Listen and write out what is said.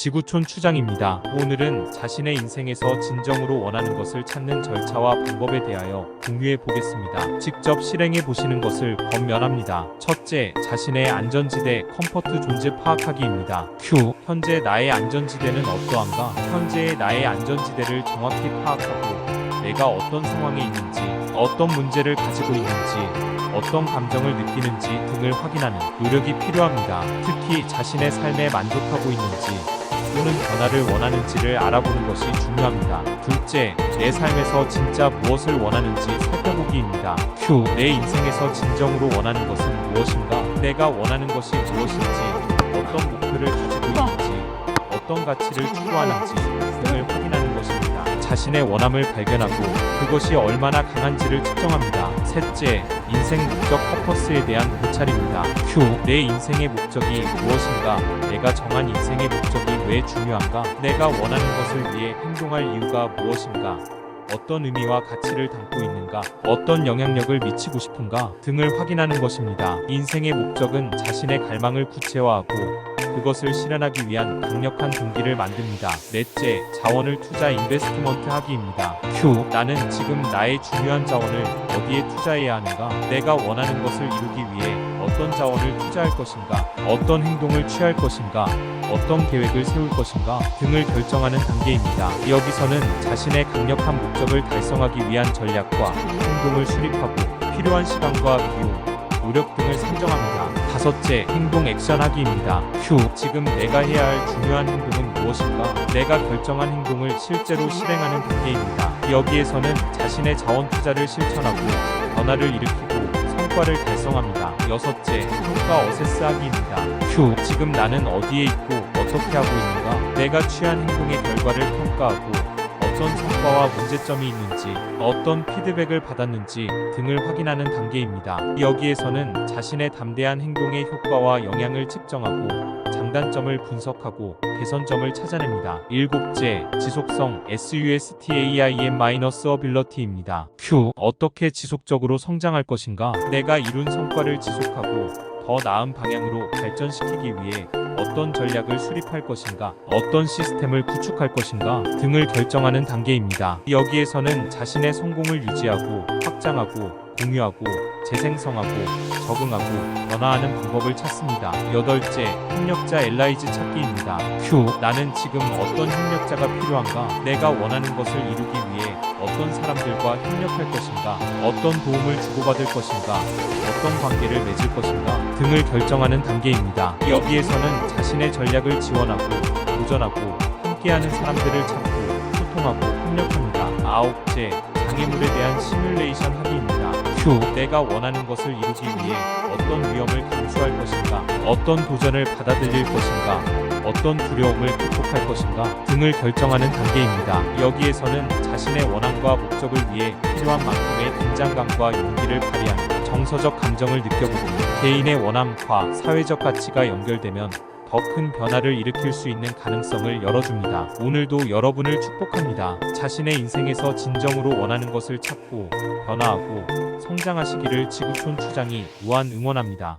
지구촌 추장입니다. 오늘은 자신의 인생에서 진정으로 원하는 것을 찾는 절차와 방법에 대하여 공유해 보겠습니다. 직접 실행해 보시는 것을 권면합니다. 첫째, 자신의 안전지대 컴포트 존재 파악하기입니다. Q. 현재 나의 안전지대는 어떠한가? 현재의 나의 안전지대를 정확히 파악하고 내가 어떤 상황에 있는지, 어떤 문제를 가지고 있는지, 어떤 감정을 느끼는지 등을 확인하는 노력이 필요합니다. 특히 자신의 삶에 만족하고 있는지 또는 변화를 원하는지를 알아보는 것이 중요합니다. 둘째, 내 삶에서 진짜 무엇을 원하는지 살펴보기입니다. Q. 내 인생에서 진정으로 원하는 것은 무엇인가? 내가 원하는 것이 무엇인지, 어떤 목표를 가지고 있는지, 어떤 가치를 추구하는지 등을 확인하는 것입니다. 자신의 원함을 발견하고 그것이 얼마나 강한지를 측정합니다. 셋째, 인생 목적 퍼포스에 대한 고찰입니다. Q. 내 인생의 목적이 무엇인가? 내가 정한 인생의 목적이 왜 중요한가? 내가 원하는 것을 위해 행동할 이유가 무엇인가? 어떤 의미와 가치를 담고 있는가? 어떤 영향력을 미치고 싶은가? 등을 확인하는 것입니다. 인생의 목적은 자신의 갈망을 구체화하고 그것을 실현하기 위한 강력한 동기를 만듭니다. 넷째, 자원을 투자 인베스트먼트 하기입니다. Q. 나는 지금 나의 중요한 자원을 어디에 투자해야 하는가? 내가 원하는 것을 이루기 위해 어떤 자원을 투자할 것인가? 어떤 행동을 취할 것인가? 어떤 계획을 세울 것인가? 등을 결정하는 단계입니다. 여기서는 자신의 강력한 목적을 달성하기 위한 전략과 행동을 수립하고 필요한 시간과 비용, 노력 등을 산정합니다. 다섯째, 행동 액션하기입니다. Q. 지금 내가 해야 할 중요한 행동은 무엇인가? 내가 결정한 행동을 실제로 실행하는 단계입니다. 여기에서는 자신의 자원 투자를 실천하고 변화를 일으키고 성과를 달성합니다. 여섯째, 효과 어세스하기입니다. Q. 지금 나는 어디에 있고 어떻게 하고 있는가? 내가 취한 행동의 결과를 평가하고 어떤 성과와 문제점이 있는지, 어떤 피드백을 받았는지 등을 확인하는 단계입니다. 여기에서는 자신의 담대한 행동의 효과와 영향을 측정하고 장단점을 분석하고 개선점을 찾아냅니다. 일곱째, 지속성 SUSTAIN-ability입니다. Q. 어떻게 지속적으로 성장할 것인가? 내가 이룬 성과를 지속하고 더 나은 방향으로 발전시키기 위해 어떤 전략을 수립할 것인가, 어떤 시스템을 구축할 것인가 등을 결정하는 단계입니다. 여기에서는 자신의 성공을 유지하고 확장하고 공유하고 재생성하고 적응하고 변화하는 방법을 찾습니다. 여덟째, 협력자 엘라이즈 찾기입니다. Q. 나는 지금 어떤 협력자가 필요한가? 내가 원하는 것을 이루기 위해 어떤 사람들과 협력할 것인가? 어떤 도움을 주고받을 것인가? 어떤 관계를 맺을 것인가? 등을 결정하는 단계입니다. 여기에서는 자신의 전략을 지원하고 도전하고 함께하는 사람들을 찾고 소통하고 협력합니다. 아홉째, 장애물에 대한 시뮬레이션 하기입니다. Q. 내가 원하는 것을 이루기 위해 어떤 위험을 감수할 것인가? 어떤 도전을 받아들일 것인가? 어떤 두려움을 극복할 것인가? 등을 결정하는 단계입니다. 여기에서는 자신의 원함과 목적을 위해 필요한 만큼의 긴장감과 용기를 발휘하는 정서적 감정을 느껴보고 개인의 원함과 사회적 가치가 연결되면 더 큰 변화를 일으킬 수 있는 가능성을 열어줍니다. 오늘도 여러분을 축복합니다. 자신의 인생에서 진정으로 원하는 것을 찾고 변화하고 성장하시기를 지구촌 추장이 무한 응원합니다.